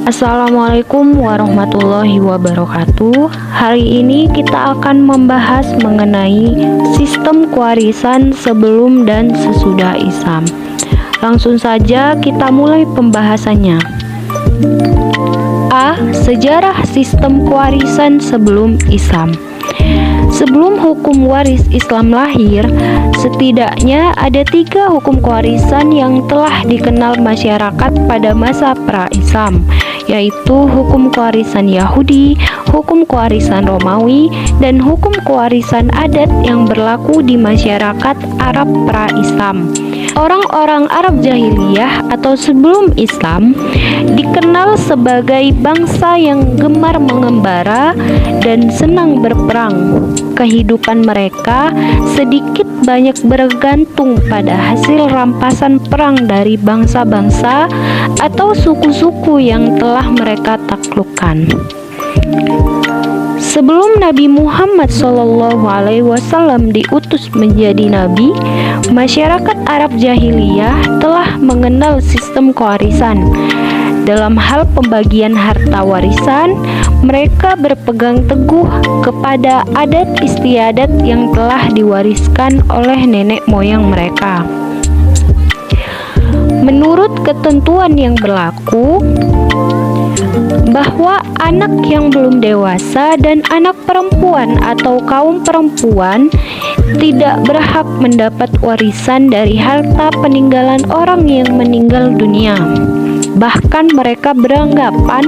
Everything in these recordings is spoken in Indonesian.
Assalamualaikum warahmatullahi wabarakatuh. Hari ini kita akan membahas mengenai sistem kewarisan sebelum dan sesudah Islam. Langsung saja kita mulai pembahasannya. A. Sejarah sistem kewarisan sebelum Islam. Sebelum hukum waris Islam lahir, setidaknya ada 3 hukum kewarisan yang telah dikenal masyarakat pada masa pra-Islam, yaitu hukum kewarisan Yahudi, hukum kewarisan Romawi, dan hukum kewarisan adat yang berlaku di masyarakat Arab pra-Islam. Orang-orang Arab jahiliyah atau sebelum Islam dikenal sebagai bangsa yang gemar mengembara dan senang berperang. Kehidupan mereka sedikit banyak bergantung pada hasil rampasan perang dari bangsa-bangsa atau suku-suku yang telah mereka taklukkan. Sebelum Nabi Muhammad SAW diutus menjadi nabi, masyarakat Arab jahiliyah telah mengenal sistem kewarisan. Dalam hal pembagian harta warisan, mereka berpegang teguh kepada adat istiadat yang telah diwariskan oleh nenek moyang mereka. Menurut ketentuan yang berlaku, bahwa anak yang belum dewasa dan anak perempuan atau kaum perempuan tidak berhak mendapat warisan dari harta peninggalan orang yang meninggal dunia. Bahkan mereka beranggapan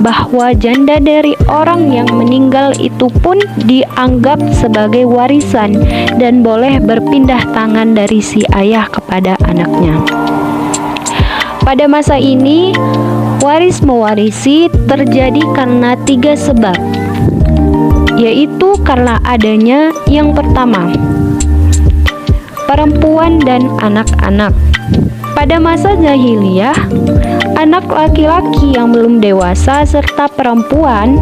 bahwa janda dari orang yang meninggal itu pun dianggap sebagai warisan dan boleh berpindah tangan dari si ayah kepada anaknya. Pada masa ini, waris mewarisi terjadi karena 3 sebab, yaitu karena adanya yang pertama, perempuan dan anak-anak. Pada masa jahiliyah, anak laki-laki yang belum dewasa serta perempuan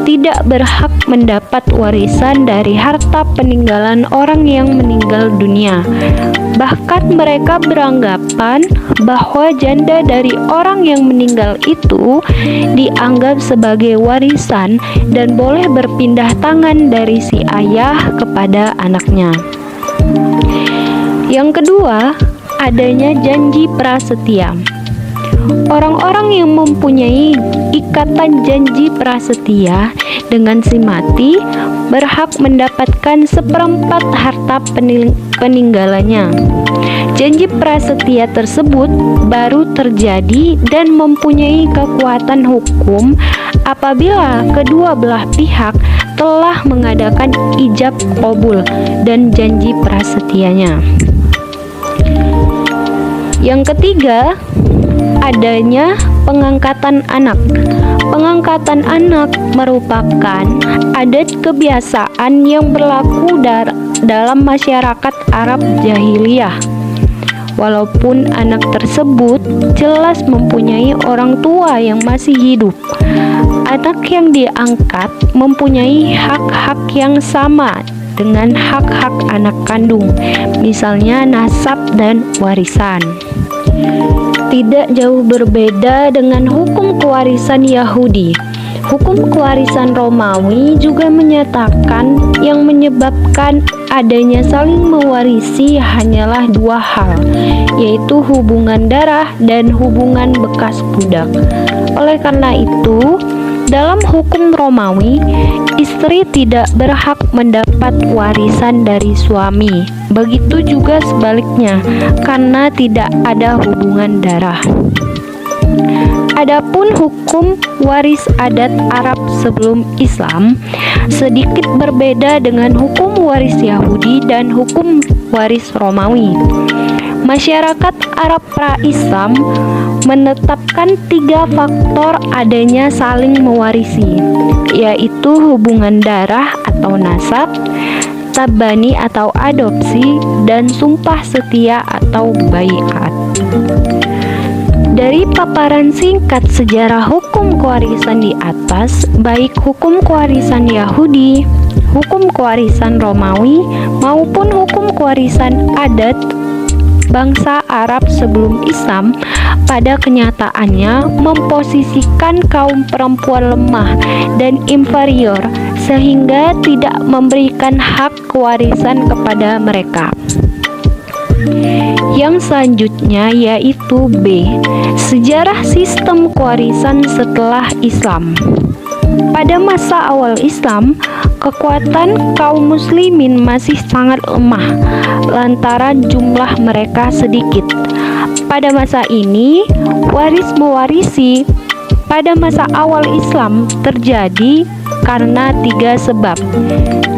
tidak berhak mendapat warisan dari harta peninggalan orang yang meninggal dunia. Bahkan mereka beranggapan bahwa janda dari orang yang meninggal itu dianggap sebagai warisan dan boleh berpindah tangan dari si ayah kepada anaknya. Yang kedua, adanya janji prasetia. Orang-orang yang mempunyai ikatan janji prasetia dengan si mati berhak mendapatkan 1/4 harta peninggalannya. Janji prasetia tersebut baru terjadi dan mempunyai kekuatan hukum apabila kedua belah pihak telah mengadakan ijab qabul dan janji prasetianya. Yang ketiga, adanya pengangkatan anak. Pengangkatan anak merupakan adat kebiasaan yang berlaku dalam masyarakat Arab jahiliyah. Walaupun anak tersebut jelas mempunyai orang tua yang masih hidup, anak yang diangkat mempunyai hak-hak yang sama dengan hak-hak anak kandung, misalnya nasab dan warisan. Tidak jauh berbeda dengan hukum kewarisan Yahudi. Hukum kewarisan Romawi juga menyatakan yang menyebabkan adanya saling mewarisi hanyalah 2 hal, yaitu hubungan darah dan hubungan bekas budak. Oleh karena itu, dalam hukum Romawi, istri tidak berhak mendapat warisan dari suami. Begitu juga sebaliknya, karena tidak ada hubungan darah. Adapun hukum waris adat Arab sebelum Islam sedikit berbeda dengan hukum waris Yahudi dan hukum waris Romawi. Masyarakat Arab pra-Islam menetapkan 3 faktor adanya saling mewarisi, yaitu hubungan darah atau nasab, tabani atau adopsi, dan sumpah setia atau baiat. Dari paparan singkat sejarah hukum kewarisan di atas, baik hukum kewarisan Yahudi, hukum kewarisan Romawi, maupun hukum kewarisan adat bangsa Arab sebelum Islam pada kenyataannya memposisikan kaum perempuan lemah dan inferior sehingga tidak memberikan hak kewarisan kepada mereka. Yang selanjutnya yaitu B. Sejarah sistem kewarisan setelah Islam. Pada masa awal Islam, kekuatan kaum muslimin masih sangat lemah lantaran jumlah mereka sedikit. Pada masa ini, waris-mewarisi pada masa awal Islam terjadi karena 3 sebab,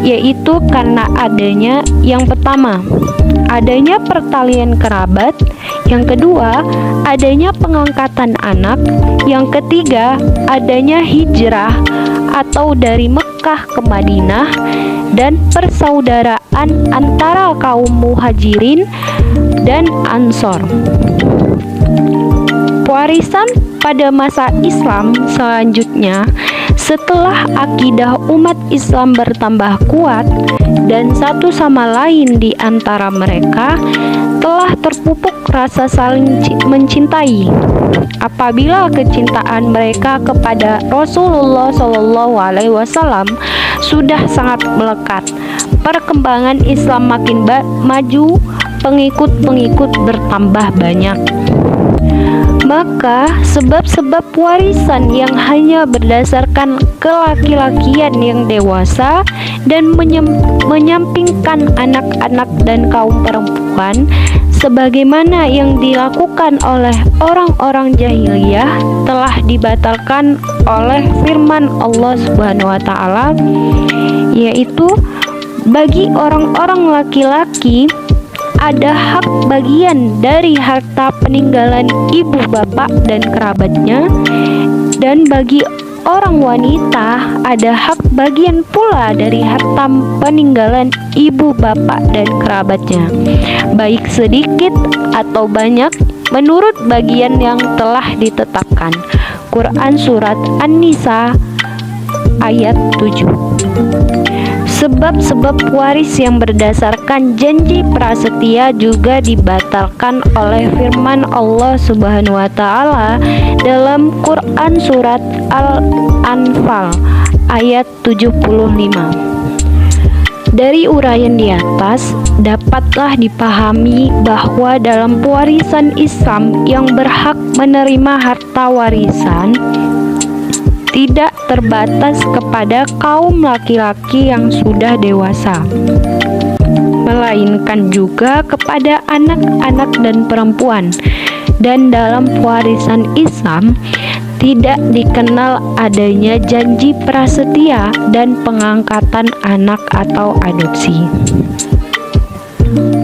yaitu karena adanya yang pertama, adanya pertalian kerabat, yang kedua, adanya pengangkatan anak, yang ketiga, adanya hijrah atau dari Mekah ke Madinah, dan persaudaraan antara kaum muhajirin dan ansor. Warisan pada masa Islam selanjutnya, setelah akidah umat Islam bertambah kuat dan satu sama lain di antara mereka telah terpupuk rasa saling mencintai. Apabila kecintaan mereka kepada Rasulullah SAW sudah sangat melekat, perkembangan Islam makin maju, pengikut-pengikut bertambah banyak. Maka sebab-sebab warisan yang hanya berdasarkan kelaki-lakian yang dewasa dan menyampingkan anak-anak dan kaum perempuan sebagaimana yang dilakukan oleh orang-orang jahiliyah telah dibatalkan oleh firman Allah Subhanahu wa taala, yaitu bagi orang-orang laki-laki ada hak bagian dari harta peninggalan ibu bapak dan kerabatnya, dan bagi orang wanita ada hak bagian pula dari harta peninggalan ibu bapak dan kerabatnya, baik sedikit atau banyak menurut bagian yang telah ditetapkan. Quran Surat An-Nisa ayat 7. Sebab-sebab waris yang berdasarkan janji prasetia juga dibatalkan oleh firman Allah Subhanahu wa taala dalam Quran Surat Al-Anfal ayat 75. Dari uraian di atas dapatlah dipahami bahwa dalam pewarisan Islam yang berhak menerima harta warisan tidak terbatas kepada kaum laki-laki yang sudah dewasa, melainkan juga kepada anak-anak dan perempuan. Dan dalam pewarisan Islam tidak dikenal adanya janji prasetia dan pengangkatan anak atau adopsi.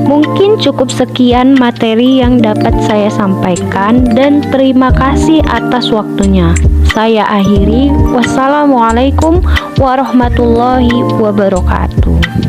Mungkin cukup sekian materi yang dapat saya sampaikan, dan terima kasih atas waktunya. Saya akhiri. Wassalamualaikum warahmatullahi wabarakatuh.